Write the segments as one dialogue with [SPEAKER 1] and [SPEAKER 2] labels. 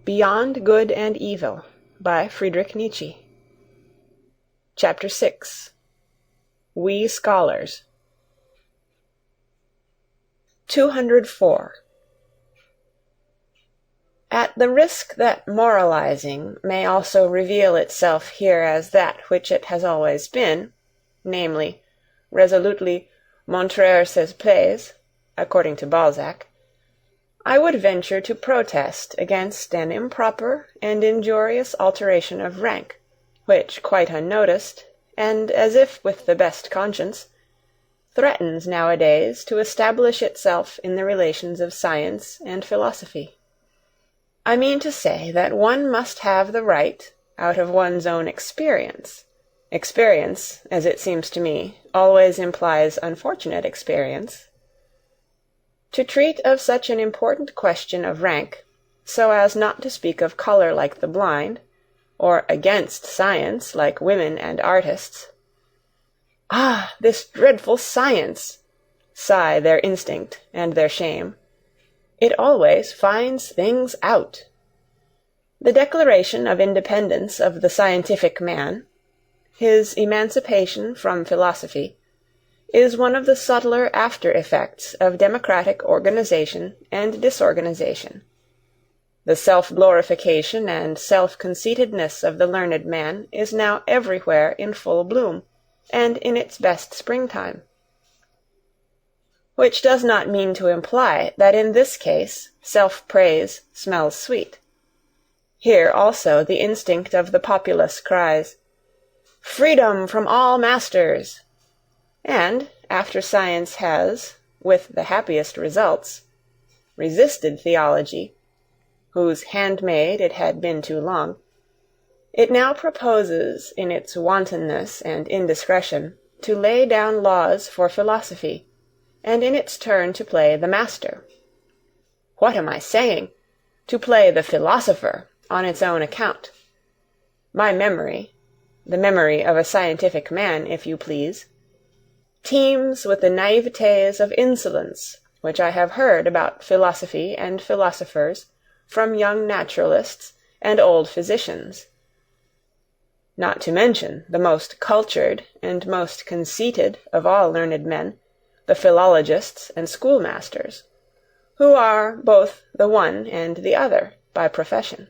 [SPEAKER 1] Beyond Good and Evil by Friedrich Nietzsche. Chapter 6. We Scholars. 204. At the risk that moralizing may also reveal itself here as that which it has always been, namely, resolutely montrer ses plaies, according to Balzac, I would venture to protest against an improper and injurious alteration of rank, which, quite unnoticed, and as if with the best conscience, threatens nowadays to establish itself in the relations of science and philosophy. I mean to say that one must have the right, out of one's own experience, as it seems to me, always implies unfortunate experience, to treat of such an important question of rank, so as not to speak of colour like the blind, or against science like women and artists. Ah, this dreadful science! Sigh their instinct and their shame. It always finds things out. The declaration of independence of the scientific man, his emancipation from philosophy, is one of the subtler after-effects of democratic organization and disorganization. The self-glorification and self-conceitedness of the learned man is now everywhere in full bloom, and in its best springtime. Which does not mean to imply that in this case self-praise smells sweet. Here also the instinct of the populace cries, "Freedom from all masters!" And, after science has, with the happiest results, resisted theology, whose handmaid it had been too long, it now proposes, in its wantonness and indiscretion, to lay down laws for philosophy, and in its turn to play the master. What am I saying? To play the philosopher on its own account. My memory, the memory of a scientific man, if you please, teems with the naïvetés of insolence which I have heard about philosophy and philosophers from young naturalists and old physicians, not to mention the most cultured and most conceited of all learned men, the philologists and schoolmasters, who are both the one and the other by profession.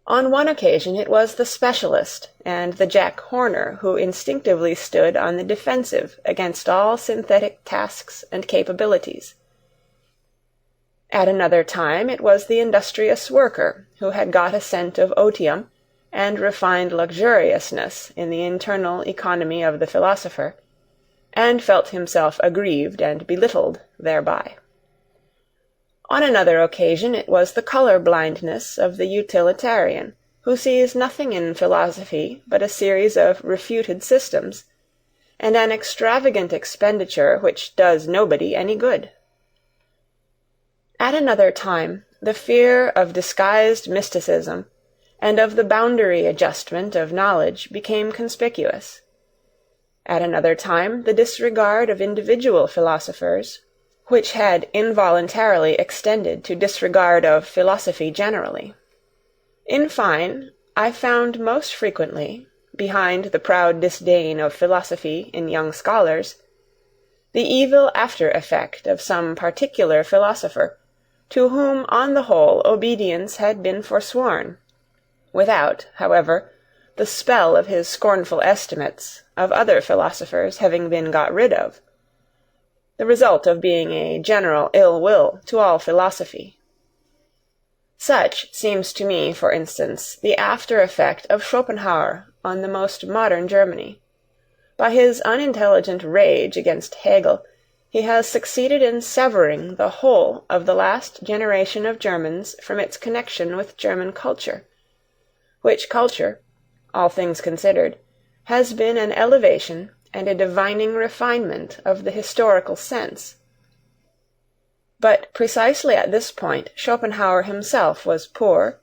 [SPEAKER 1] On one occasion it was the specialist and the Jack Horner who instinctively stood on the defensive against all synthetic tasks and capabilities. At another time it was the industrious worker who had got a scent of otium and refined luxuriousness in the internal economy of the philosopher, and felt himself aggrieved and belittled thereby. On another occasion it was the colour-blindness of the utilitarian, who sees nothing in philosophy but a series of refuted systems, and an extravagant expenditure which does nobody any good. At another time the fear of disguised mysticism and of the boundary adjustment of knowledge became conspicuous. At another time the disregard of individual philosophers, which had involuntarily extended to disregard of philosophy generally. In fine, I found most frequently, behind the proud disdain of philosophy in young scholars, the evil after-effect of some particular philosopher, to whom on the whole obedience had been forsworn, without, however, the spell of his scornful estimates of other philosophers having been got rid of, the result of being a general ill-will to all philosophy. Such seems to me, for instance, the after-effect of Schopenhauer on the most modern Germany. By his unintelligent rage against Hegel, he has succeeded in severing the whole of the last generation of Germans from its connection with German culture, which culture, all things considered, has been an elevation and a divining refinement of the historical sense. But precisely at this point Schopenhauer himself was poor,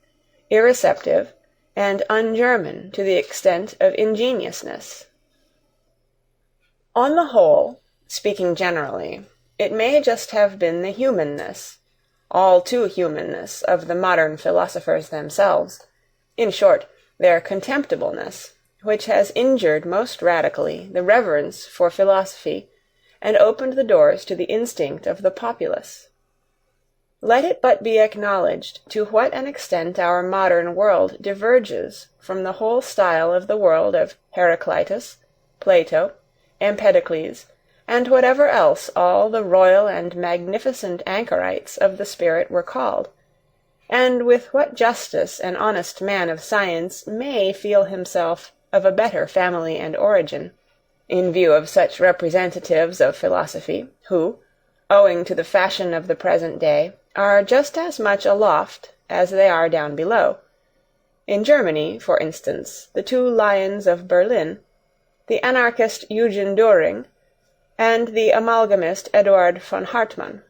[SPEAKER 1] irreceptive, and un-German to the extent of ingenuousness. On the whole, speaking generally, it may just have been the humanness, all too humanness of the modern philosophers themselves, in short, their contemptibleness, which has injured most radically the reverence for philosophy and opened the doors to the instinct of the populace. Let it but be acknowledged to what an extent our modern world diverges from the whole style of the world of Heraclitus, Plato, Empedocles, and whatever else all the royal and magnificent anchorites of the spirit were called, and with what justice an honest man of science may feel himself of a better family and origin, in view of such representatives of philosophy, who, owing to the fashion of the present day, are just as much aloft as they are down below. In Germany, for instance, the two lions of Berlin, the anarchist Eugen Dühring, and the amalgamist Eduard von Hartmann.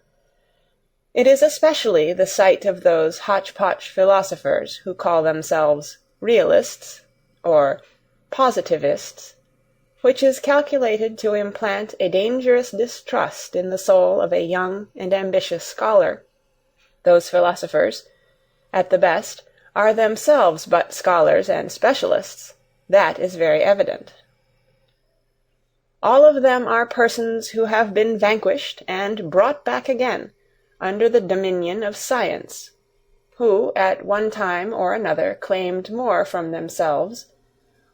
[SPEAKER 1] It is especially the sight of those hotch-potch philosophers who call themselves realists, or positivists, which is calculated to implant a dangerous distrust in the soul of a young and ambitious scholar. Those philosophers, at the best, are themselves but scholars and specialists. That is very evident. All of them are persons who have been vanquished and brought back again under the dominion of science, who at one time or another claimed more from themselves,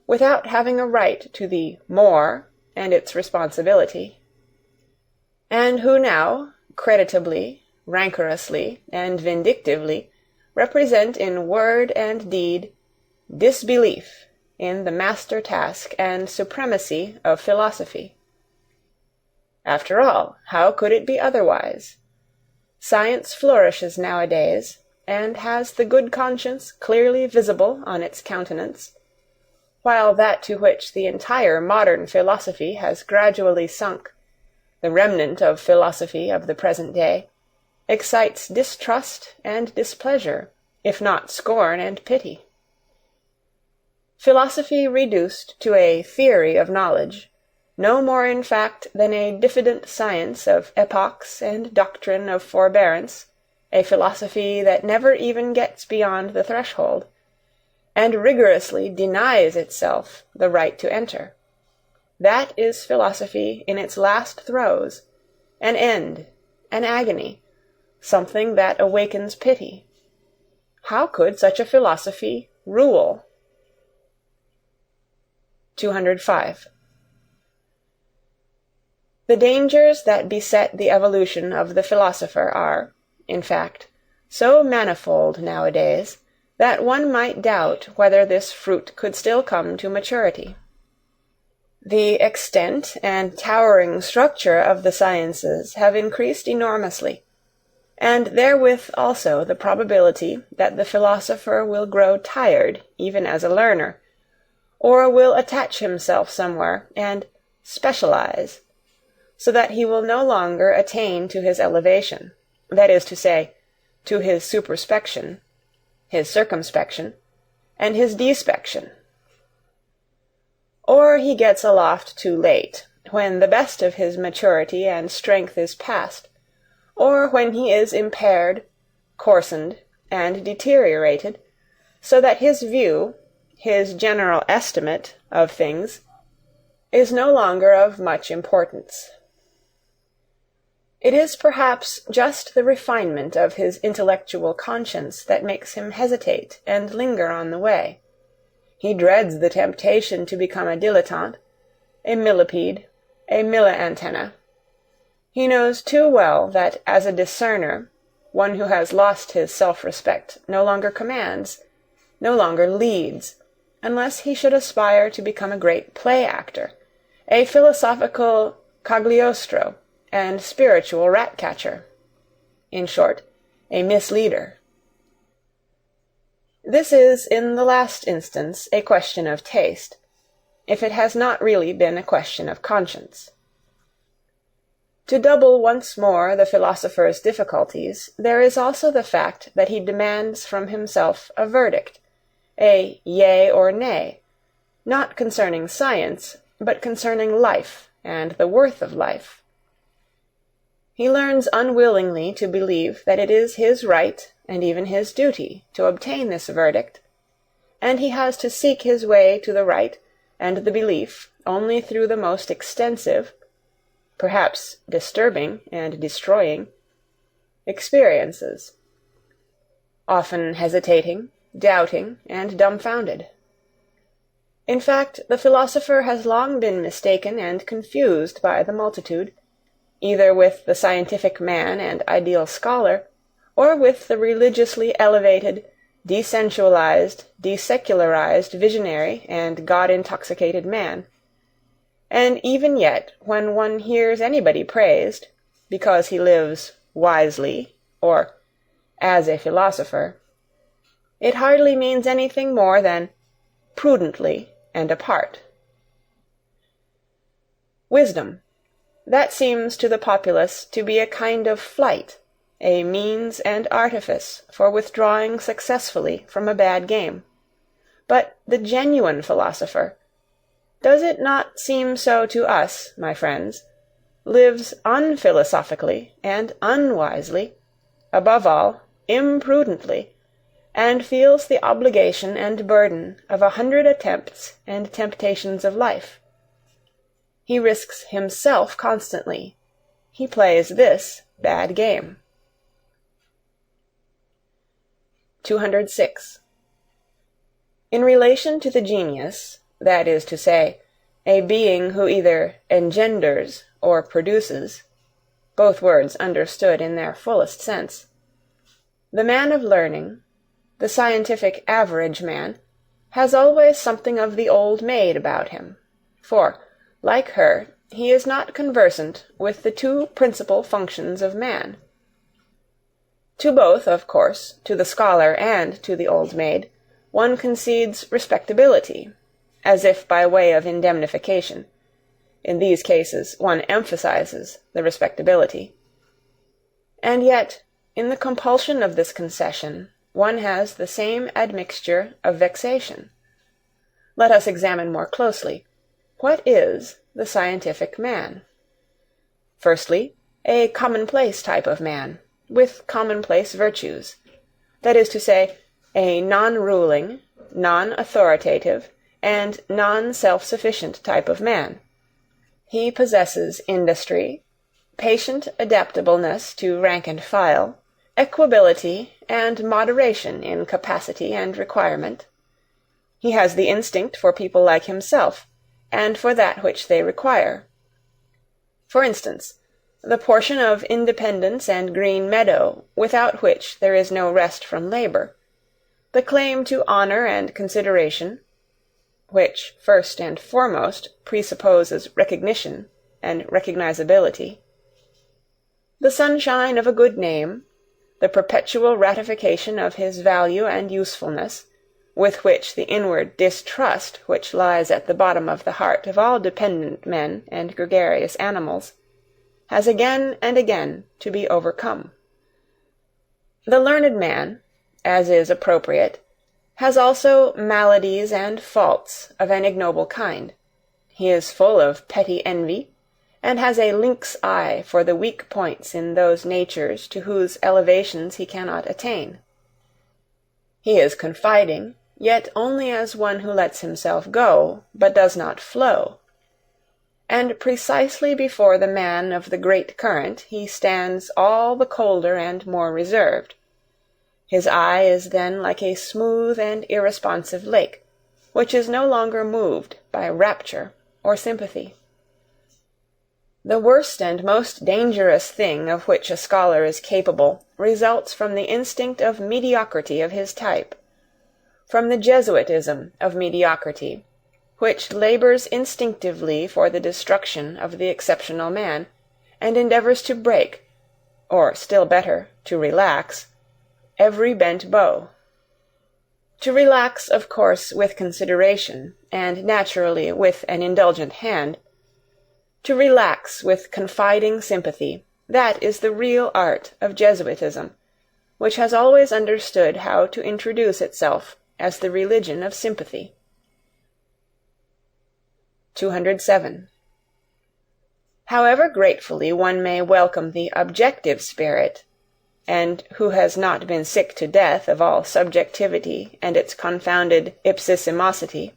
[SPEAKER 1] without having a right to the more and its responsibility, and who now, creditably, rancorously, and vindictively, represent in word and deed disbelief in the master task and supremacy of philosophy. After all, how could it be otherwise? Science flourishes nowadays, and has the good conscience clearly visible on its countenance, while that to which the entire modern philosophy has gradually sunk, the remnant of philosophy of the present day, excites distrust and displeasure, if not scorn and pity. Philosophy reduced to a theory of knowledge, no more in fact than a diffident science of epochs and doctrine of forbearance, a philosophy that never even gets beyond the threshold, and rigorously denies itself the right to enter. That is philosophy in its last throes, an end, an agony, something that awakens pity. How could such a philosophy rule? 205. The dangers that beset the evolution of the philosopher are, in fact, so manifold nowadays that one might doubt whether this fruit could still come to maturity. The extent and towering structure of the sciences have increased enormously, and therewith also the probability that the philosopher will grow tired even as a learner, or will attach himself somewhere and specialize, so that he will no longer attain to his elevation, that is to say, to his superspection, his circumspection, and his despection. Or he gets aloft too late, when the best of his maturity and strength is past, or when he is impaired, coarsened, and deteriorated, so that his view, his general estimate of things, is no longer of much importance. It is perhaps just the refinement of his intellectual conscience that makes him hesitate and linger on the way. He dreads the temptation to become a dilettante, a millipede, a milla-antenna. He knows too well that as a discerner, one who has lost his self-respect no longer commands, no longer leads, unless he should aspire to become a great play-actor, a philosophical Cagliostro, and spiritual rat-catcher. In short, a misleader. This is, in the last instance, a question of taste, if it has not really been a question of conscience. To double once more the philosopher's difficulties, there is also the fact that he demands from himself a verdict, a yea or nay, not concerning science, but concerning life and the worth of life. He learns unwillingly to believe that it is his right and even his duty to obtain this verdict, and he has to seek his way to the right and the belief only through the most extensive, perhaps disturbing and destroying, experiences, often hesitating, doubting, and dumbfounded. In fact, the philosopher has long been mistaken and confused by the multitude, either with the scientific man and ideal scholar, or with the religiously elevated, desensualized, desecularized visionary and God-intoxicated man. And even yet, when one hears anybody praised, because he lives wisely, or as a philosopher, it hardly means anything more than prudently and apart. Wisdom. That seems to the populace to be a kind of flight, a means and artifice for withdrawing successfully from a bad game. But the genuine philosopher, does it not seem so to us, my friends, lives unphilosophically and unwisely, above all, imprudently, and feels the obligation and burden of 100 attempts and temptations of life. He risks himself constantly. He plays this bad game. 206. In relation to the genius, that is to say, a being who either engenders or produces, both words understood in their fullest sense, the man of learning, the scientific average man, has always something of the old maid about him, for, like her, he is not conversant with the two principal functions of man. To both, of course, to the scholar and to the old maid, one concedes respectability, as if by way of indemnification. In these cases one emphasizes the respectability. And yet, in the compulsion of this concession, one has the same admixture of vexation. Let us examine more closely. What is the scientific man? Firstly, a commonplace type of man, with commonplace virtues. That is to say, a non-ruling, non-authoritative, and non-self-sufficient type of man. He possesses industry, patient adaptableness to rank and file, equability, and moderation in capacity and requirement. He has the instinct for people like himself, and for that which they require. For instance, the portion of independence and green meadow without which there is no rest from labor, the claim to honor and consideration, which first and foremost presupposes recognition and recognizability, the sunshine of a good name, the perpetual ratification of his value and usefulness, with which the inward distrust which lies at the bottom of the heart of all dependent men and gregarious animals, has again and again to be overcome. The learned man, as is appropriate, has also maladies and faults of an ignoble kind. He is full of petty envy, and has a lynx eye for the weak points in those natures to whose elevations he cannot attain. He is confiding, yet only as one who lets himself go, but does not flow. And precisely before the man of the great current he stands all the colder and more reserved. His eye is then like a smooth and irresponsive lake, which is no longer moved by rapture or sympathy. The worst and most dangerous thing of which a scholar is capable results from the instinct of mediocrity of his type, from the Jesuitism of mediocrity, which labors instinctively for the destruction of the exceptional man, and endeavors to break, or still better, to relax, every bent bow. To relax, of course, with consideration, and naturally with an indulgent hand. To relax with confiding sympathy, that is the real art of Jesuitism, which has always understood how to introduce itself as the religion of sympathy. 207. However gratefully one may welcome the objective spirit, and who has not been sick to death of all subjectivity and its confounded ipsissimosity?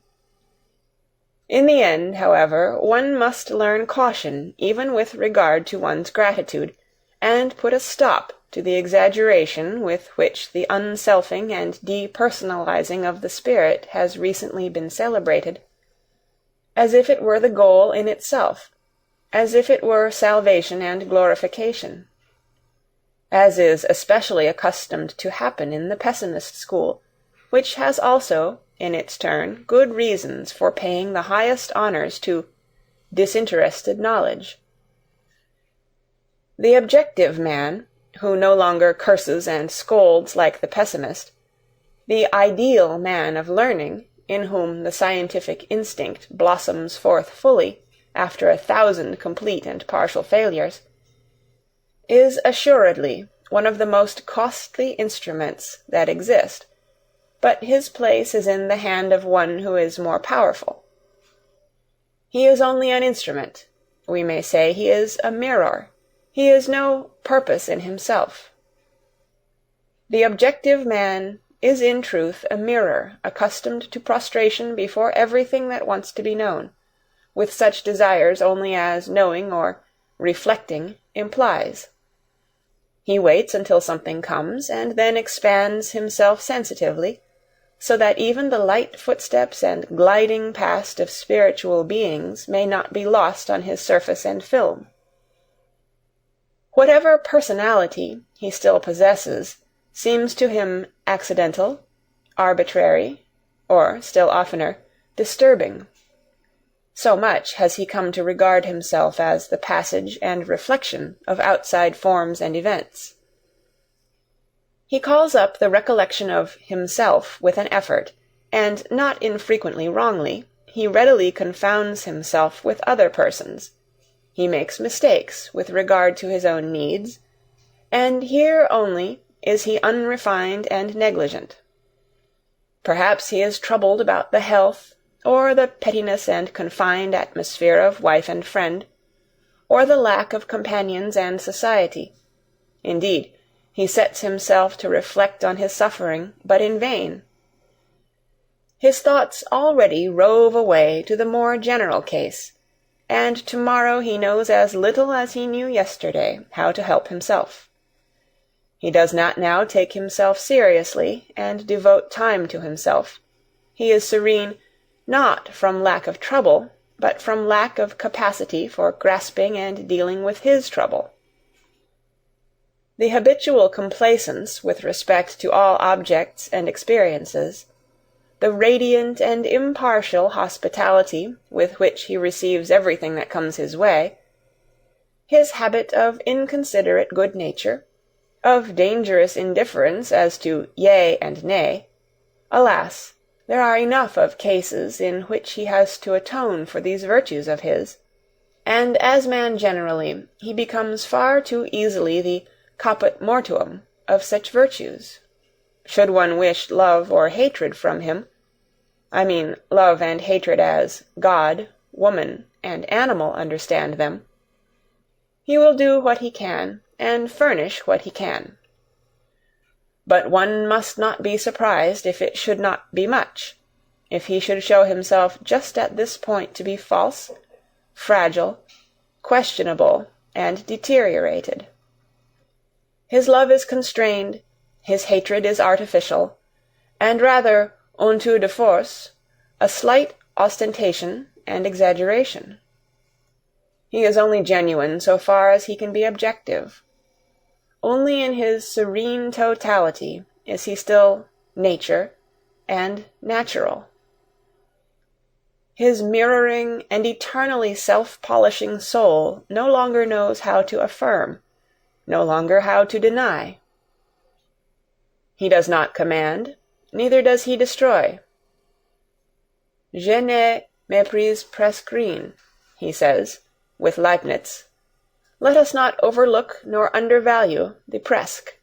[SPEAKER 1] In the end, however, one must learn caution even with regard to one's gratitude, and put a stop to the exaggeration with which the unselfing and depersonalizing of the spirit has recently been celebrated, as if it were the goal in itself, as if it were salvation and glorification, as is especially accustomed to happen in the pessimist school, which has also, in its turn, good reasons for paying the highest honors to disinterested knowledge. The objective man, who no longer curses and scolds like the pessimist, the ideal man of learning, in whom the scientific instinct blossoms forth fully after 1,000 complete and partial failures, is assuredly one of the most costly instruments that exist, but his place is in the hand of one who is more powerful. He is only an instrument. We may say he is a mirror. He is no purpose in himself. The objective man is in truth a mirror accustomed to prostration before everything that wants to be known, with such desires only as knowing or reflecting implies. He waits until something comes, and then expands himself sensitively, so that even the light footsteps and gliding past of spiritual beings may not be lost on his surface and film. Whatever personality he still possesses seems to him accidental, arbitrary, or, still oftener, disturbing. So much has he come to regard himself as the passage and reflection of outside forms and events. He calls up the recollection of himself with an effort, and not infrequently wrongly, he readily confounds himself with other persons. He makes mistakes with regard to his own needs, and here only is he unrefined and negligent. Perhaps he is troubled about the health, or the pettiness and confined atmosphere of wife and friend, or the lack of companions and society. Indeed, he sets himself to reflect on his suffering, but in vain. His thoughts already rove away to the more general case, and tomorrow he knows as little as he knew yesterday how to help himself. He does not now take himself seriously and devote time to himself. He is serene, not from lack of trouble, but from lack of capacity for grasping and dealing with his trouble. The habitual complacence with respect to all objects and experiences, the radiant and impartial hospitality with which he receives everything that comes his way, his habit of inconsiderate good nature, of dangerous indifference as to yea and nay, alas, there are enough of cases in which he has to atone for these virtues of his, and as man generally, he becomes far too easily the caput mortuum of such virtues. Should one wish love or hatred from him, I mean love and hatred as God, woman, and animal understand them, he will do what he can, and furnish what he can. But one must not be surprised if it should not be much, if he should show himself just at this point to be false, fragile, questionable, and deteriorated. His love is constrained, his hatred is artificial, and rather un tour de force, a slight ostentation and exaggeration. He is only genuine so far as he can be objective. Only in his serene totality is he still nature and natural. His mirroring and eternally self-polishing soul no longer knows how to affirm, no longer how to deny. He does not command, neither does he destroy. Je ne méprise prescrire, he says, with Leibniz. Let us not overlook nor undervalue the presque.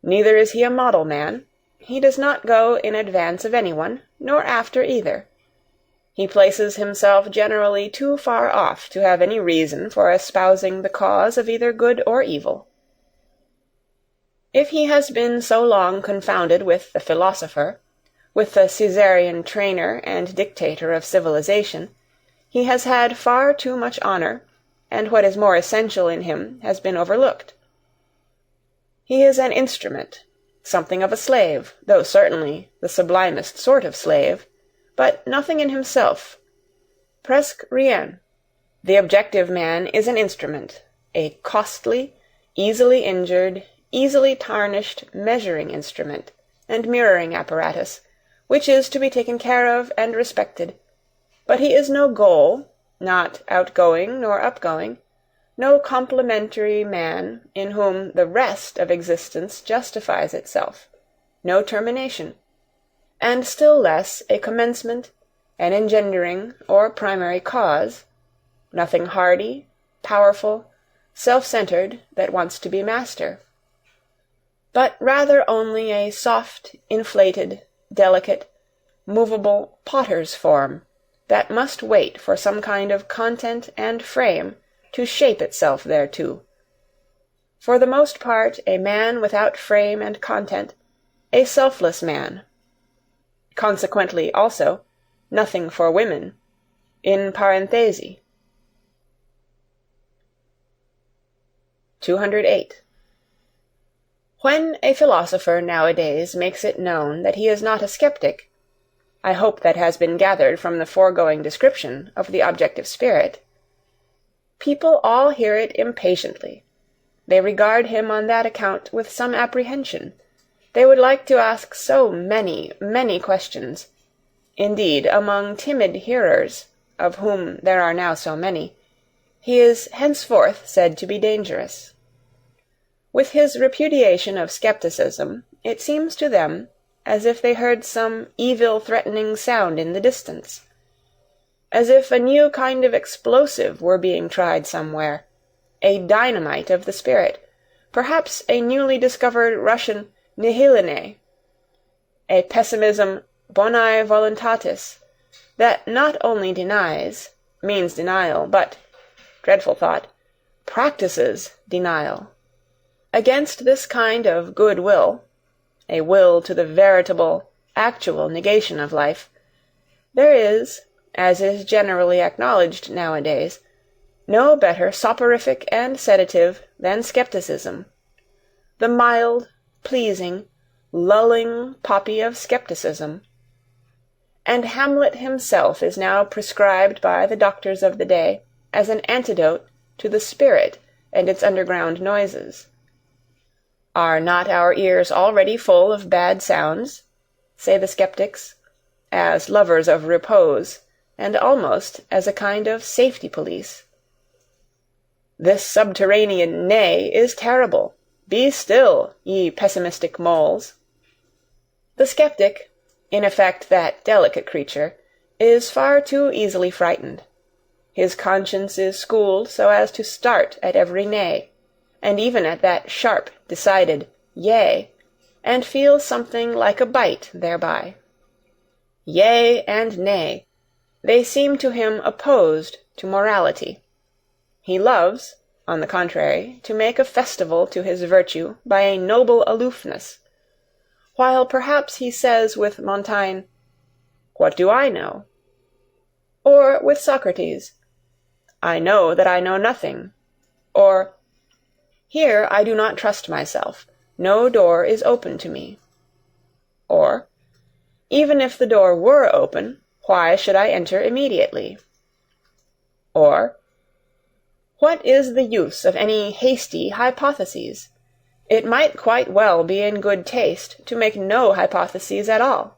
[SPEAKER 1] Neither is he a model man. He does not go in advance of anyone, nor after either. He places himself generally too far off to have any reason for espousing the cause of either good or evil. If he has been so long confounded with the philosopher, with the Caesarean trainer and dictator of civilization, he has had far too much honor, and what is more essential in him has been overlooked. He is an instrument, something of a slave, though certainly the sublimest sort of slave, but nothing in himself. Presque rien. The objective man is an instrument, a costly, easily injured, easily tarnished measuring instrument and mirroring apparatus, which is to be taken care of and respected, but he is no goal, not outgoing nor upgoing, no complementary man in whom the rest of existence justifies itself, no termination, and still less a commencement, an engendering or primary cause, nothing hardy, powerful, self-centered that wants to be master, but rather only a soft, inflated, delicate, movable potter's form that must wait for some kind of content and frame to shape itself thereto. For the most part a man without frame and content, a selfless man. Consequently, also, nothing for women, in parenthesi. 208. When a philosopher nowadays makes it known that he is not a skeptic, I hope that has been gathered from the foregoing description of the objective spirit, people all hear it impatiently. They regard him on that account with some apprehension. They would like to ask so many, many questions. Indeed, among timid hearers, of whom there are now so many, he is henceforth said to be dangerous. With his repudiation of skepticism, it seems to them as if they heard some evil-threatening sound in the distance, as if a new kind of explosive were being tried somewhere, a dynamite of the spirit, perhaps a newly discovered Russian nihiline, a pessimism bonae voluntatis, that not only means denial, but, dreadful thought, practices denial. Against this kind of good will, a will to the veritable, actual negation of life, there is, as is generally acknowledged nowadays, no better soporific and sedative than skepticism, the mild, pleasing, lulling poppy of skepticism. And Hamlet himself is now prescribed by the doctors of the day as an antidote to the spirit and its underground noises. Are not our ears already full of bad sounds, say the skeptics, as lovers of repose, and almost as a kind of safety police? This subterranean neigh is terrible. Be still, ye pessimistic moles. The skeptic, in effect that delicate creature, is far too easily frightened. His conscience is schooled so as to start at every neigh, and even at that sharp, decided yea, and feel something like a bite thereby. Yea and nay, they seem to him opposed to morality. He loves, on the contrary, to make a festival to his virtue by a noble aloofness, while perhaps he says with Montaigne, "What do I know?" Or with Socrates, "I know that I know nothing," or "Here I do not trust myself, no door is open to me," or "Even if the door were open, why should I enter immediately?" Or "What is the use of any hasty hypotheses? It might quite well be in good taste to make no hypotheses at all.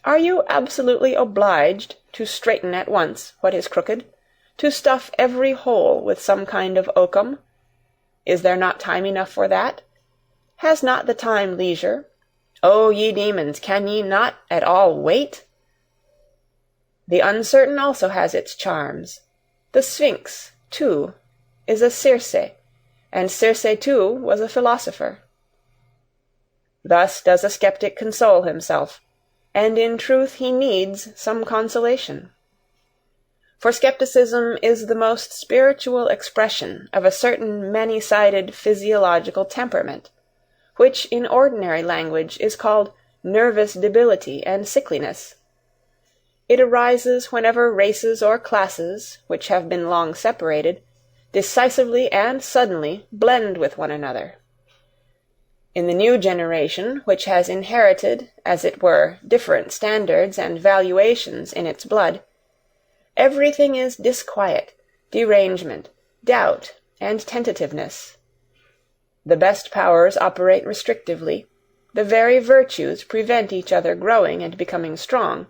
[SPEAKER 1] Are you absolutely obliged to straighten at once what is crooked, to stuff every hole with some kind of oakum? Is there not time enough for that? Has not the time leisure? O ye demons, can ye not at all wait? The uncertain also has its charms. The Sphinx, too, is a Circe, and Circe too was a philosopher. Thus does a skeptic console himself, and in truth he needs some consolation. For skepticism is the most spiritual expression of a certain many-sided physiological temperament, which in ordinary language is called nervous debility and sickliness. It arises whenever races or classes, which have been long separated, decisively and suddenly blend with one another. In the new generation, which has inherited, as it were, different standards and valuations in its blood, everything is disquiet, derangement, doubt, and tentativeness. The best powers operate restrictively. The very virtues prevent each other growing and becoming strong.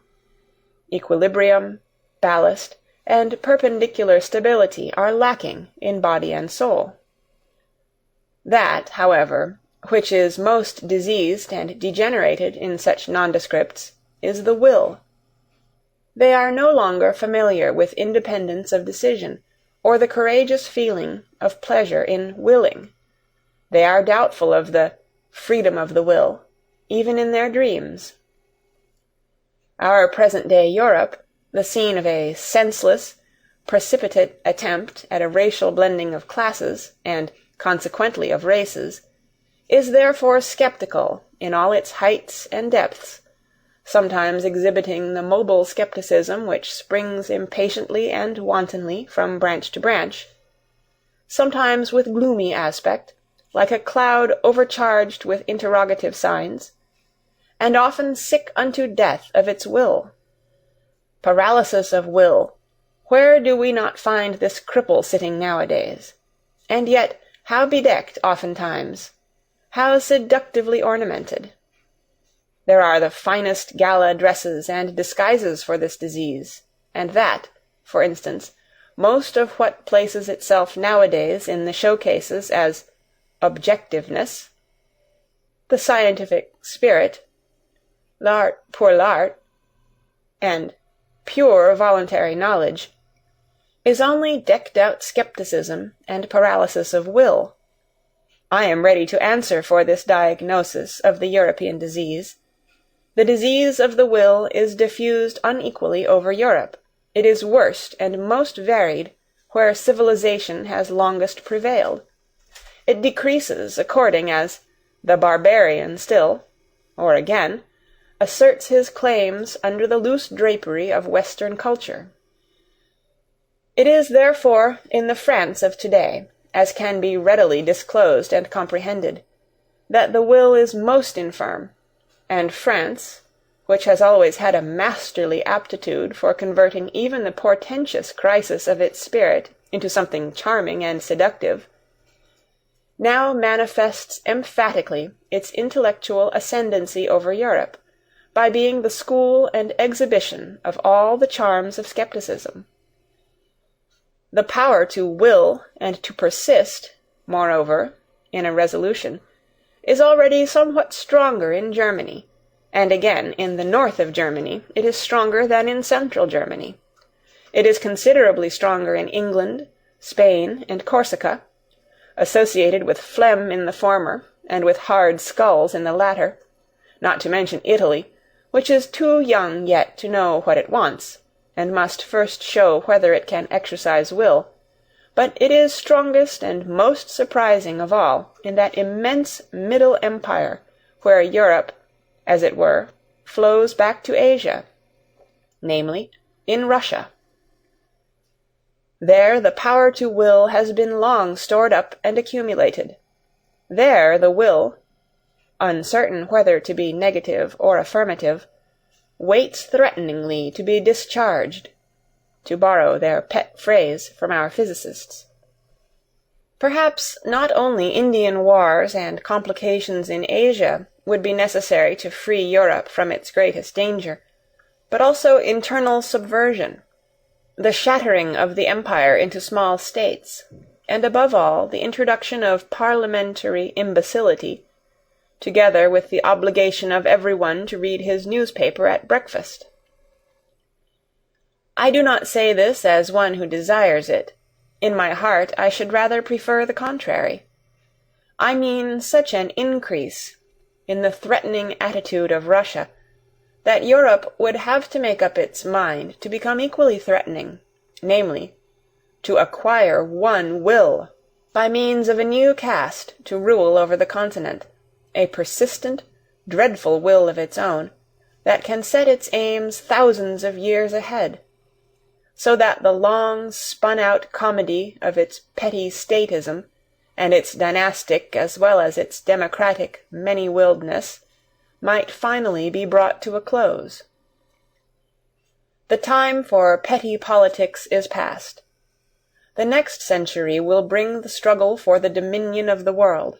[SPEAKER 1] Equilibrium, ballast, and perpendicular stability are lacking in body and soul. That, however, which is most diseased and degenerated in such nondescripts, is the will. They are no longer familiar with independence of decision, or the courageous feeling of pleasure in willing. They are doubtful of the freedom of the will, even in their dreams. Our present-day Europe, the scene of a senseless, precipitate attempt at a racial blending of classes, and consequently of races, is therefore sceptical in all its heights and depths, sometimes exhibiting the mobile skepticism which springs impatiently and wantonly from branch to branch, sometimes with gloomy aspect, like a cloud overcharged with interrogative signs, and often sick unto death of its will. Paralysis of will, where do we not find this cripple sitting nowadays? And yet how bedecked oftentimes, how seductively ornamented! There are the finest gala dresses and disguises for this disease, and that, for instance, most of what places itself nowadays in the showcases as objectiveness, the scientific spirit, l'art pour l'art, and pure voluntary knowledge, is only decked-out skepticism and paralysis of will. I am ready to answer for this diagnosis of the European disease. The disease of the will is diffused unequally over Europe. It is worst and most varied where civilization has longest prevailed. It decreases according as the barbarian still, or again, asserts his claims under the loose drapery of Western culture. It is therefore in the France of today, as can be readily disclosed and comprehended, that the will is most infirm, and France, which has always had a masterly aptitude for converting even the portentous crisis of its spirit into something charming and seductive, now manifests emphatically its intellectual ascendancy over Europe, by being the school and exhibition of all the charms of skepticism. The power to will and to persist, moreover, in a resolution, is already somewhat stronger in Germany, and again in the north of Germany it is stronger than in central Germany. It is considerably stronger in England, Spain, and Corsica, associated with phlegm in the former, and with hard skulls in the latter, not to mention Italy, which is too young yet to know what it wants, and must first show whether it can exercise will, but it is strongest and most surprising of all in that immense Middle Empire, where Europe, as it were, flows back to Asia, namely, in Russia. There the power to will has been long stored up and accumulated. There the will, uncertain whether to be negative or affirmative, waits threateningly to be discharged, to borrow their pet phrase from our physicists. Perhaps not only Indian wars and complications in Asia would be necessary to free Europe from its greatest danger, but also internal subversion, the shattering of the empire into small states, and above all the introduction of parliamentary imbecility, together with the obligation of every one to read his newspaper at breakfast. I do not say this as one who desires it. In my heart I should rather prefer the contrary. I mean such an increase in the threatening attitude of Russia, that Europe would have to make up its mind to become equally threatening, namely, to acquire one will, by means of a new caste to rule over the continent, a persistent, dreadful will of its own, that can set its aims thousands of years ahead, so that the long spun-out comedy of its petty statism, and its dynastic as well as its democratic many-willedness, might finally be brought to a close. The time for petty politics is past. The next century will bring the struggle for the dominion of the world,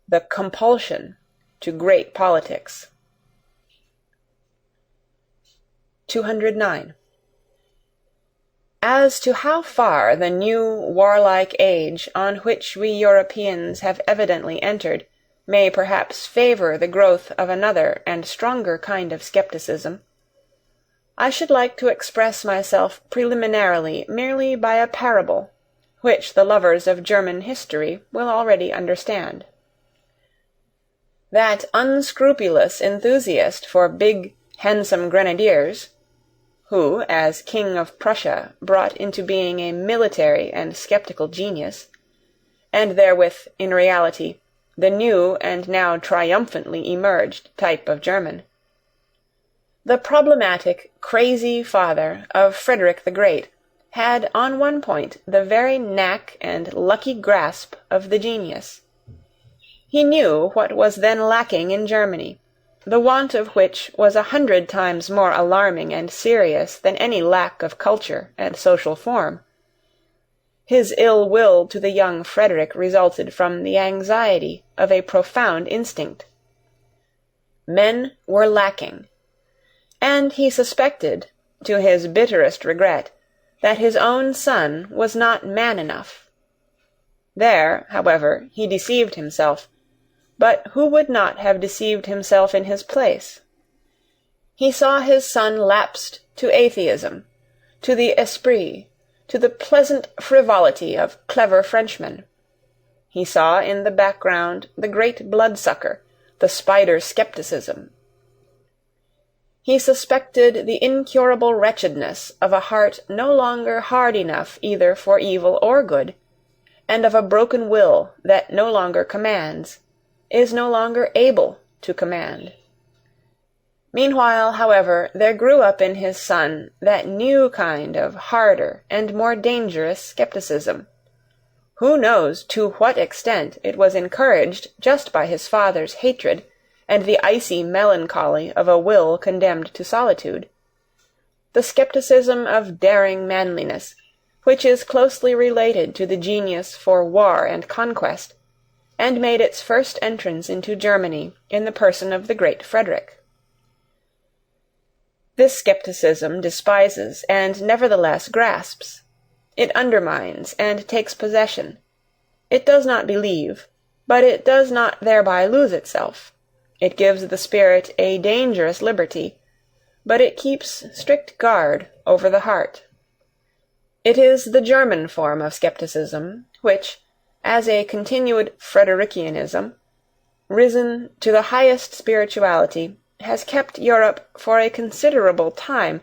[SPEAKER 1] the compulsion to great politics. 209. As to how far the new warlike age on which we Europeans have evidently entered may perhaps favor the growth of another and stronger kind of skepticism, I should like to express myself preliminarily merely by a parable, which the lovers of German history will already understand. That unscrupulous enthusiast for big, handsome grenadiers, who, as King of Prussia, brought into being a military and skeptical genius, and therewith, in reality, the new and now triumphantly emerged type of German, the problematic, crazy father of Frederick the Great had on one point the very knack and lucky grasp of the genius. He knew what was then lacking in Germany, the want of which was 100 times more alarming and serious than any lack of culture and social form. His ill will to the young Frederick resulted from the anxiety of a profound instinct. Men were lacking, and he suspected, to his bitterest regret, that his own son was not man enough. There, however, he deceived himself, but who would not have deceived himself in his place? He saw his son lapsed to atheism, to the esprit, to the pleasant frivolity of clever Frenchmen. He saw in the background the great bloodsucker, the spider skepticism. He suspected the incurable wretchedness of a heart no longer hard enough either for evil or good, and of a broken will that no longer commands, is no longer able to command. Meanwhile, however, there grew up in his son that new kind of harder and more dangerous skepticism. Who knows to what extent it was encouraged just by his father's hatred and the icy melancholy of a will condemned to solitude? The skepticism of daring manliness, which is closely related to the genius for war and conquest, and made its first entrance into Germany in the person of the great Frederick. This skepticism despises and nevertheless grasps. It undermines and takes possession. It does not believe, but it does not thereby lose itself. It gives the spirit a dangerous liberty, but it keeps strict guard over the heart. It is the German form of skepticism, which, as a continued Fredericianism, risen to the highest spirituality, has kept Europe for a considerable time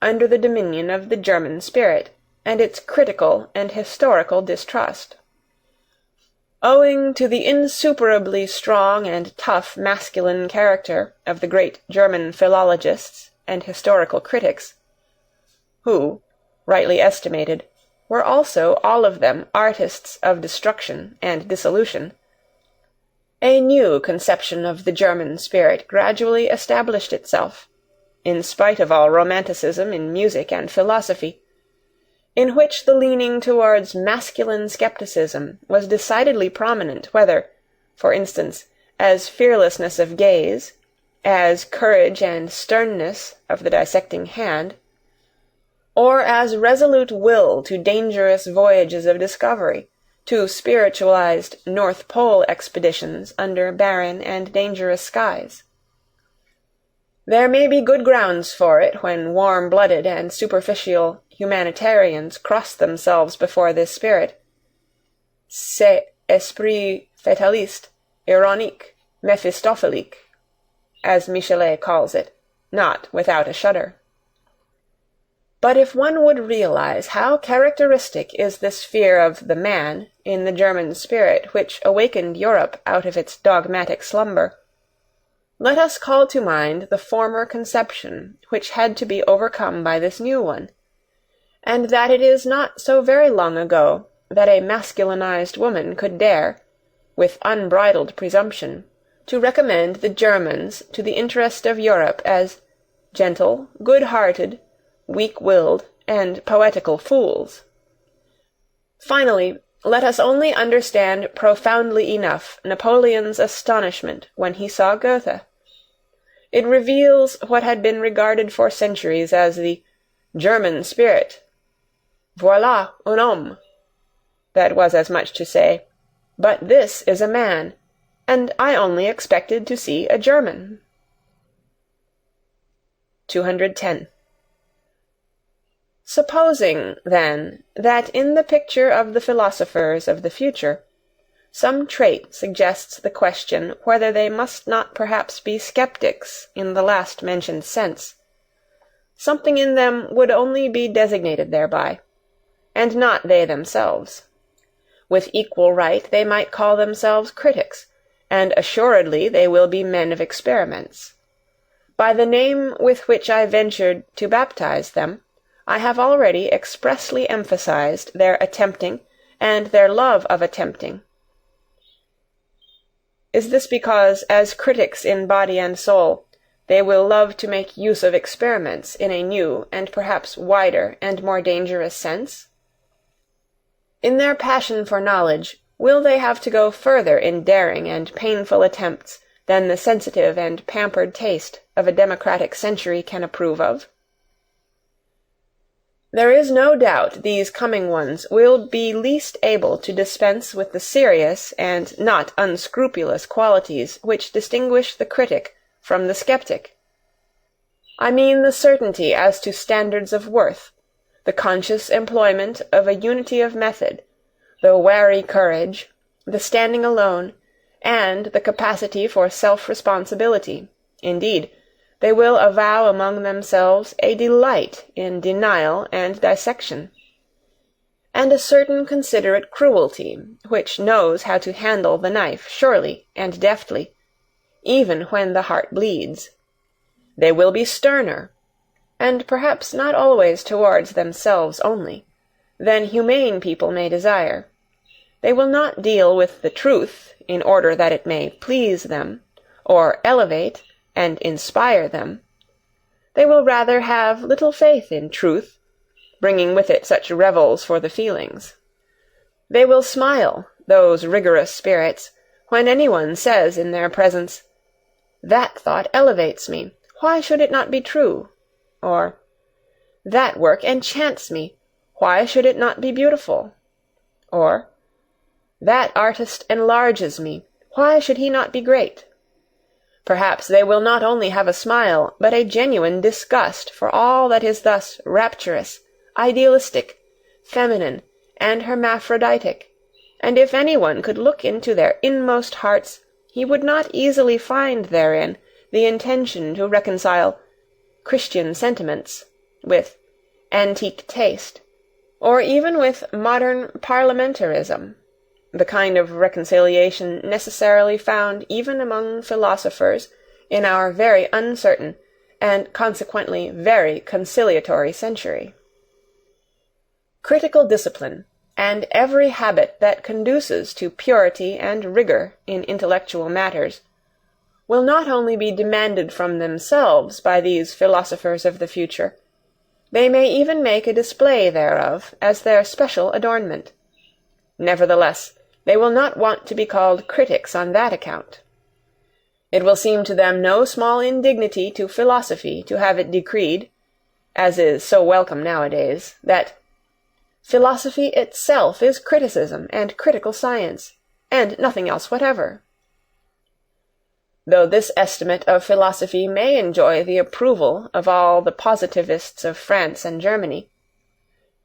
[SPEAKER 1] under the dominion of the German spirit and its critical and historical distrust. Owing to the insuperably strong and tough masculine character of the great German philologists and historical critics, who, rightly estimated, were also all of them artists of destruction and dissolution, a new conception of the German spirit gradually established itself, in spite of all romanticism in music and philosophy, in which the leaning towards masculine skepticism was decidedly prominent, whether, for instance, as fearlessness of gaze, as courage and sternness of the dissecting hand, or as resolute will to dangerous voyages of discovery, to spiritualized North Pole expeditions under barren and dangerous skies. There may be good grounds for it when warm-blooded and superficial humanitarians cross themselves before this spirit. C'est esprit fataliste, ironique, mephistophelique, as Michelet calls it, not without a shudder. But if one would realize how characteristic is this fear of the man in the German spirit which awakened Europe out of its dogmatic slumber, let us call to mind the former conception which had to be overcome by this new one, and that it is not so very long ago that a masculinized woman could dare, with unbridled presumption, to recommend the Germans to the interest of Europe as gentle, good-hearted, weak-willed, and poetical fools. Finally, let us only understand profoundly enough Napoleon's astonishment when he saw Goethe. It reveals what had been regarded for centuries as the German spirit. Voilà un homme. That was as much to say, but this is a man, and I only expected to see a German. 210. Supposing, then, that in the picture of the philosophers of the future, some trait suggests the question whether they must not perhaps be skeptics in the last-mentioned sense, something in them would only be designated thereby, and not they themselves. With equal right they might call themselves critics, and assuredly they will be men of experiments. By the name with which I ventured to baptize them, I have already expressly emphasized their attempting and their love of attempting. Is this because, as critics in body and soul, they will love to make use of experiments in a new and perhaps wider and more dangerous sense? In their passion for knowledge, will they have to go further in daring and painful attempts than the sensitive and pampered taste of a democratic century can approve of? There is no doubt these coming ones will be least able to dispense with the serious and not unscrupulous qualities which distinguish the critic from the skeptic. I mean the certainty as to standards of worth, the conscious employment of a unity of method, the wary courage, the standing alone, and the capacity for self-responsibility. Indeed, they will avow among themselves a delight in denial and dissection, and a certain considerate cruelty which knows how to handle the knife surely and deftly, even when the heart bleeds. They will be sterner, and perhaps not always towards themselves only, than humane people may desire. They will not deal with the truth in order that it may please them, or elevate and inspire them. They will rather have little faith in truth, bringing with it such revels for the feelings. They will smile, those rigorous spirits, when anyone says in their presence, "That thought elevates me, why should it not be true?" Or, "That work enchants me, why should it not be beautiful?" Or, "That artist enlarges me, why should he not be great?" Perhaps they will not only have a smile, but a genuine disgust for all that is thus rapturous, idealistic, feminine, and hermaphroditic, and if anyone could look into their inmost hearts, he would not easily find therein the intention to reconcile Christian sentiments with antique taste, or even with modern parliamentarism, the kind of reconciliation necessarily found even among philosophers in our very uncertain and consequently very conciliatory century. Critical discipline, and every habit that conduces to purity and rigor in intellectual matters, will not only be demanded from themselves by these philosophers of the future, they may even make a display thereof as their special adornment. Nevertheless, they will not want to be called critics on that account. It will seem to them no small indignity to philosophy to have it decreed, as is so welcome nowadays, that philosophy itself is criticism and critical science, and nothing else whatever. Though this estimate of philosophy may enjoy the approval of all the positivists of France and Germany,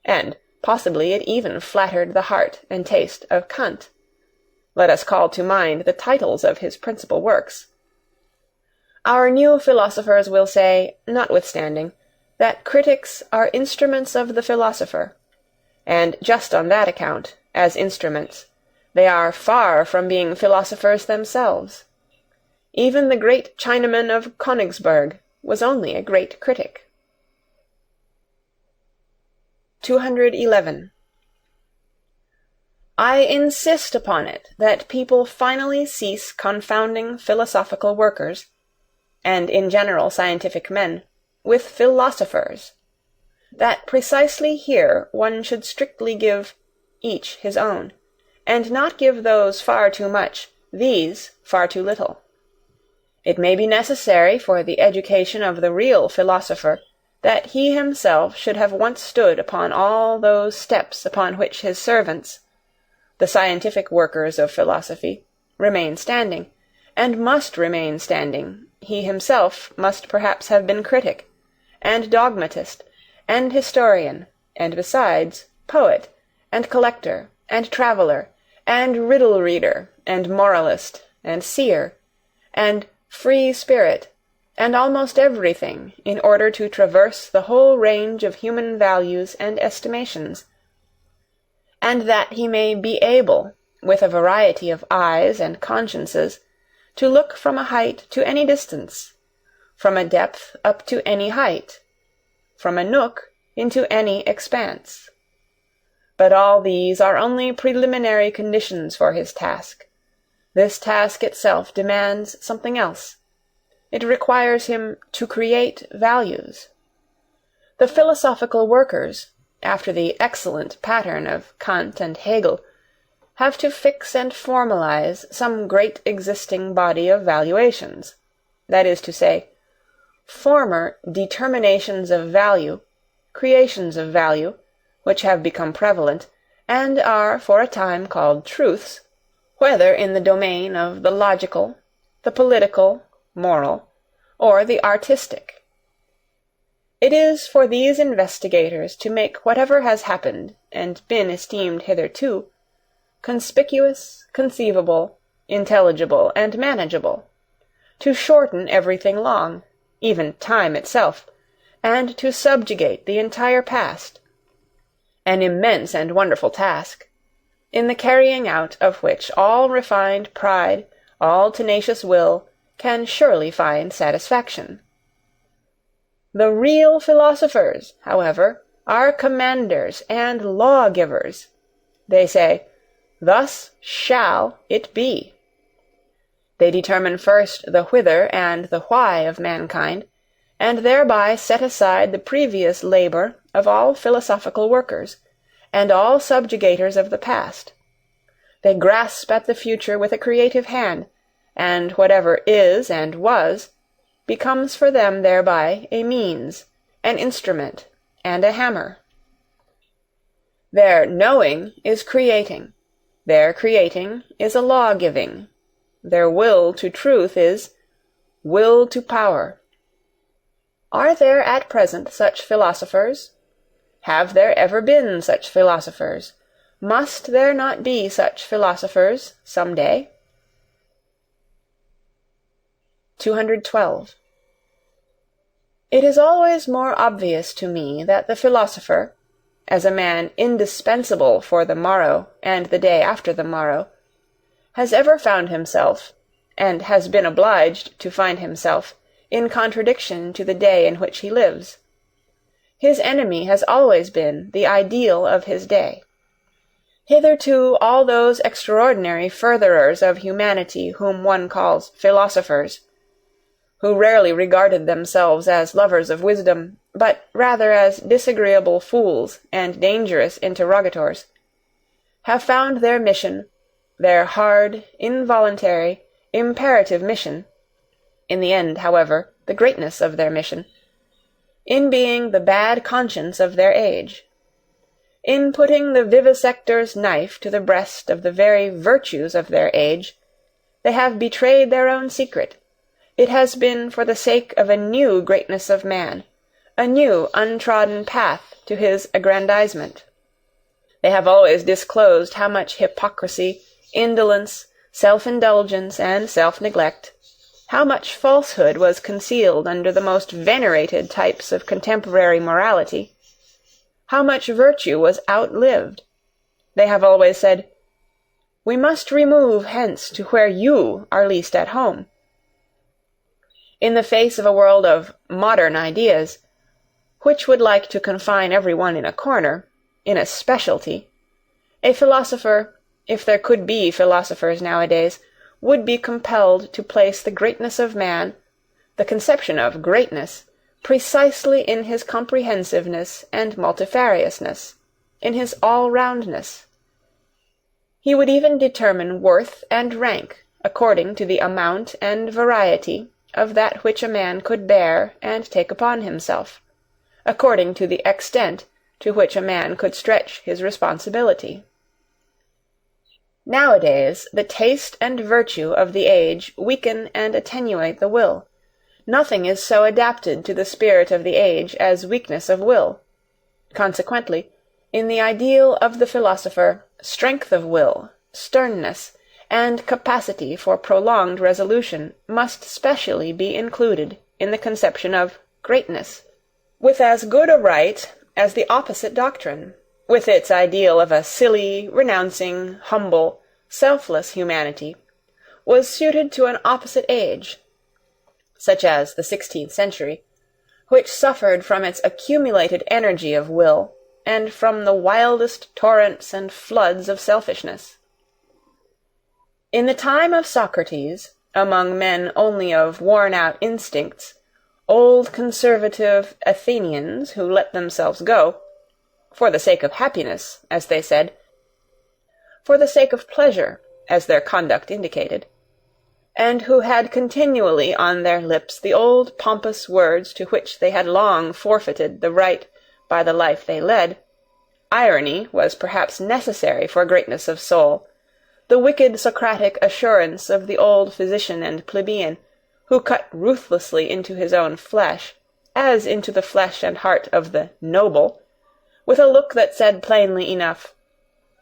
[SPEAKER 1] and possibly it even flattered the heart and taste of Kant. Let us call to mind the titles of his principal works. Our new philosophers will say, notwithstanding, that critics are instruments of the philosopher, and just on that account, as instruments, they are far from being philosophers themselves. Even the great Chinaman of Königsberg was only a great critic. 211. I insist upon it that people finally cease confounding philosophical workers, and in general scientific men, with philosophers, that precisely here one should strictly give each his own, and not give those far too much, these far too little. It may be necessary for the education of the real philosopher that he himself should have once stood upon all those steps upon which his servants, the scientific workers of philosophy, remain standing, and must remain standing. He himself must perhaps have been critic, and dogmatist, and historian, and besides, poet, and collector, and traveller, and riddle reader, and moralist, and seer, and free spirit, and almost everything, in order to traverse the whole range of human values and estimations, and that he may be able, with a variety of eyes and consciences, to look from a height to any distance, from a depth up to any height, from a nook into any expanse. But all these are only preliminary conditions for his task. This task itself demands something else. It requires him to create values. The philosophical workers, after the excellent pattern of Kant and Hegel, have to fix and formalize some great existing body of valuations, that is to say, former determinations of value, creations of value, which have become prevalent, and are for a time called truths, whether in the domain of the logical, the political, moral, or the artistic. It is for these investigators to make whatever has happened and been esteemed hitherto conspicuous, conceivable, intelligible, and manageable, to shorten everything long, even time itself, and to subjugate the entire past, an immense and wonderful task, in the carrying out of which all refined pride, all tenacious will, can surely find satisfaction. The real philosophers, however, are commanders and law-givers. They say, "Thus shall it be." They determine first the whither and the why of mankind, and thereby set aside the previous labour of all philosophical workers, and all subjugators of the past. They grasp at the future with a creative hand, and whatever is and was becomes for them thereby a means, an instrument, and a hammer. Their knowing is creating, their creating is a law-giving, their will to truth is will to power. Are there at present such philosophers? Have there ever been such philosophers? Must there not be such philosophers some day? 212. It is always more obvious to me that the philosopher, as a man indispensable for the morrow and the day after the morrow, has ever found himself, and has been obliged to find himself, in contradiction to the day in which he lives. His enemy has always been the ideal of his day. Hitherto all those extraordinary furtherers of humanity whom one calls philosophers, who rarely regarded themselves as lovers of wisdom, but rather as disagreeable fools and dangerous interrogators, have found their mission, their hard, involuntary, imperative mission, in the end, however, the greatness of their mission, in being the bad conscience of their age. In putting the vivisector's knife to the breast of the very virtues of their age, they have betrayed their own secret. It has been for the sake of a new greatness of man, a new untrodden path to his aggrandizement. They have always disclosed how much hypocrisy, indolence, self-indulgence, and self-neglect, how much falsehood was concealed under the most venerated types of contemporary morality, how much virtue was outlived. They have always said, "We must remove hence to where you are least at home." In the face of a world of modern ideas, which would like to confine every one in a corner, in a specialty, a philosopher, if there could be philosophers nowadays, would be compelled to place the greatness of man, the conception of greatness, precisely in his comprehensiveness and multifariousness, in his all-roundness. He would even determine worth and rank according to the amount and variety of that which a man could bear and take upon himself, according to the extent to which a man could stretch his responsibility. Nowadays, the taste and virtue of the age weaken and attenuate the will. Nothing is so adapted to the spirit of the age as weakness of will. Consequently, in the ideal of the philosopher, strength of will, sternness, and capacity for prolonged resolution must specially be included in the conception of greatness, with as good a right as the opposite doctrine, with its ideal of a silly, renouncing, humble, selfless humanity, was suited to an opposite age, such as the 16th century, which suffered from its accumulated energy of will, and from the wildest torrents and floods of selfishness. In the time of Socrates, among men only of worn-out instincts, old conservative Athenians who let themselves go, for the sake of happiness, as they said, for the sake of pleasure, as their conduct indicated, and who had continually on their lips the old pompous words to which they had long forfeited the right by the life they led, irony was perhaps necessary for greatness of soul, the wicked Socratic assurance of the old physician and plebeian, who cut ruthlessly into his own flesh, as into the flesh and heart of the noble, with a look that said plainly enough,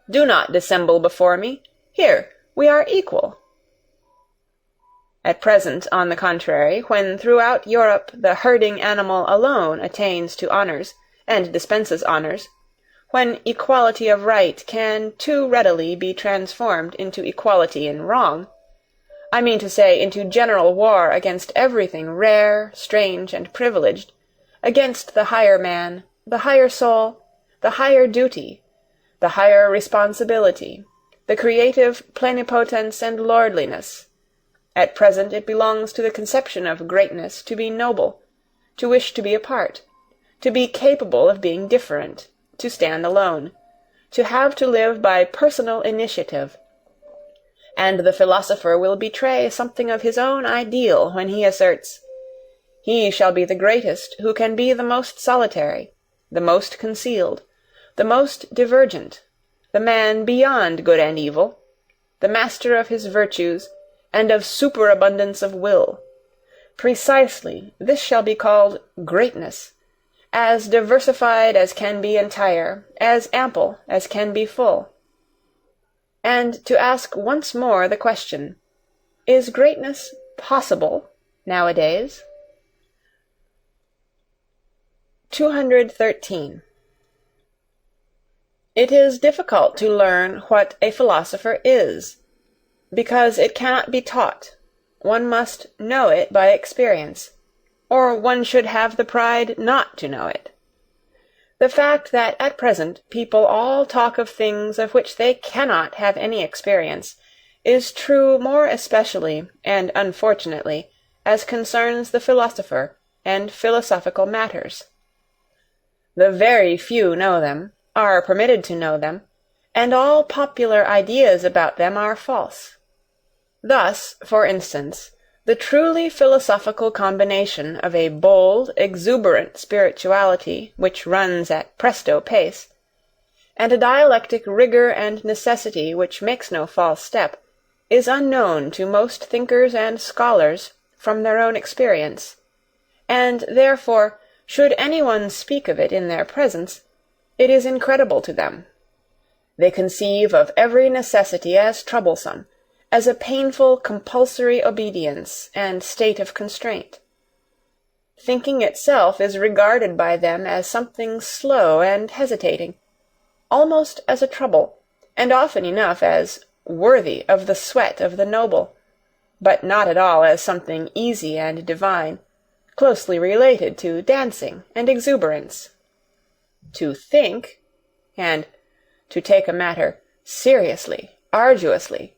[SPEAKER 1] "Do not dissemble before me. Here, we are equal." At present, on the contrary, when throughout Europe the herding animal alone attains to honours, and dispenses honours, when equality of right can too readily be transformed into equality in wrong, I mean to say into general war against everything rare, strange, and privileged, against the higher man, the higher soul, the higher duty, the higher responsibility, the creative plenipotence and lordliness. At present it belongs to the conception of greatness to be noble, to wish to be apart, to be capable of being different, to stand alone, to have to live by personal initiative. And the philosopher will betray something of his own ideal when he asserts, "He shall be the greatest who can be the most solitary, the most concealed, the most divergent, the man beyond good and evil, the master of his virtues, and of superabundance of will. Precisely this shall be called greatness, as diversified as can be entire, as ample as can be full." And to ask once more the question, is greatness possible nowadays? 213. It is difficult to learn what a philosopher is, because it cannot be taught. One must know it by experience, or one should have the pride not to know it. The fact that at present people all talk of things of which they cannot have any experience is true more especially and unfortunately as concerns the philosopher and philosophical matters. The very few know them, are permitted to know them, and all popular ideas about them are false. Thus, for instance, the truly philosophical combination of a bold, exuberant spirituality which runs at presto pace, and a dialectic rigour and necessity which makes no false step, is unknown to most thinkers and scholars from their own experience, and therefore, should any one speak of it in their presence, it is incredible to them. They conceive of every necessity as troublesome, as a painful compulsory obedience and state of constraint. Thinking itself is regarded by them as something slow and hesitating, almost as a trouble, and often enough as worthy of the sweat of the noble, but not at all as something easy and divine, closely related to dancing and exuberance. To think, and to take a matter seriously, arduously,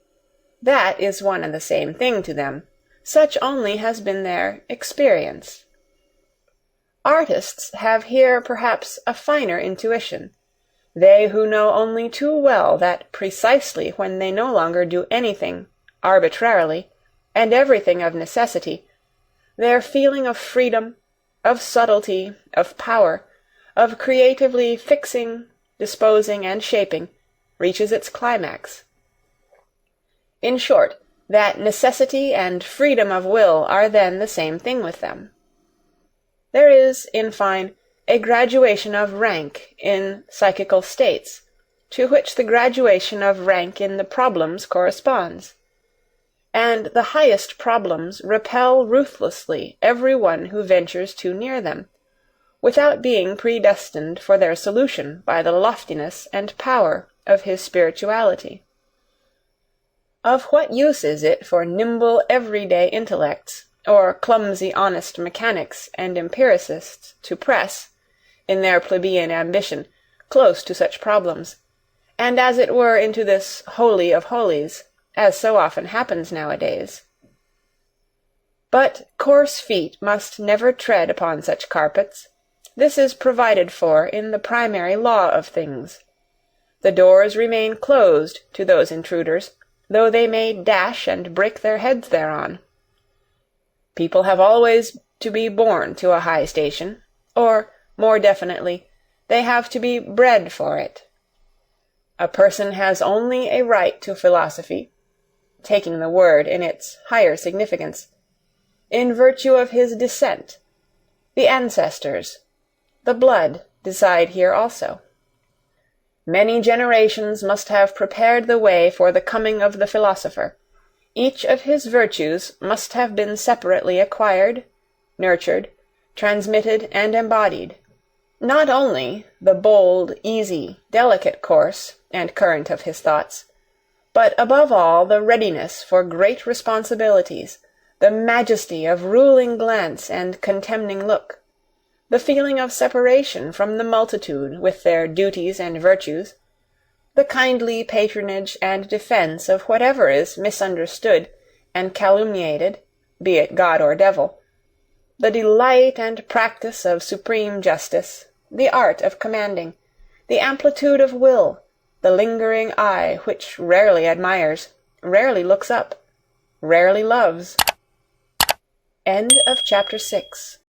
[SPEAKER 1] that is one and the same thing to them. Such only has been their experience. Artists have here perhaps a finer intuition, they who know only too well that precisely when they no longer do anything arbitrarily, and everything of necessity, their feeling of freedom, of subtlety, of power, of creatively fixing, disposing, and shaping, reaches its climax. In short, that necessity and freedom of will are then the same thing with them. There is, in fine, a graduation of rank in psychical states, to which the graduation of rank in the problems corresponds. And the highest problems repel ruthlessly every one who ventures too near them, without being predestined for their solution by the loftiness and power of his spirituality. Of what use is it for nimble everyday intellects, or clumsy honest mechanics and empiricists to press, in their plebeian ambition, close to such problems, and as it were into this holy of holies, as so often happens nowadays? But coarse feet must never tread upon such carpets. This is provided for in the primary law of things. The doors remain closed to those intruders, though they may dash and break their heads thereon. People have always to be born to a high station, or, more definitely, they have to be bred for it. A person has only a right to philosophy, taking the word in its higher significance, in virtue of his descent. The ancestors, the blood, decide here also. Many generations must have prepared the way for the coming of the philosopher. Each of his virtues must have been separately acquired, nurtured, transmitted, and embodied. Not only the bold, easy, delicate course and current of his thoughts, but above all the readiness for great responsibilities, the majesty of ruling glance and contemning look, the feeling of separation from the multitude with their duties and virtues, the kindly patronage and defence of whatever is misunderstood and calumniated, be it God or devil, the delight and practice of supreme justice, the art of commanding, the amplitude of will, the lingering eye which rarely admires, rarely looks up, rarely loves. End of chapter 6.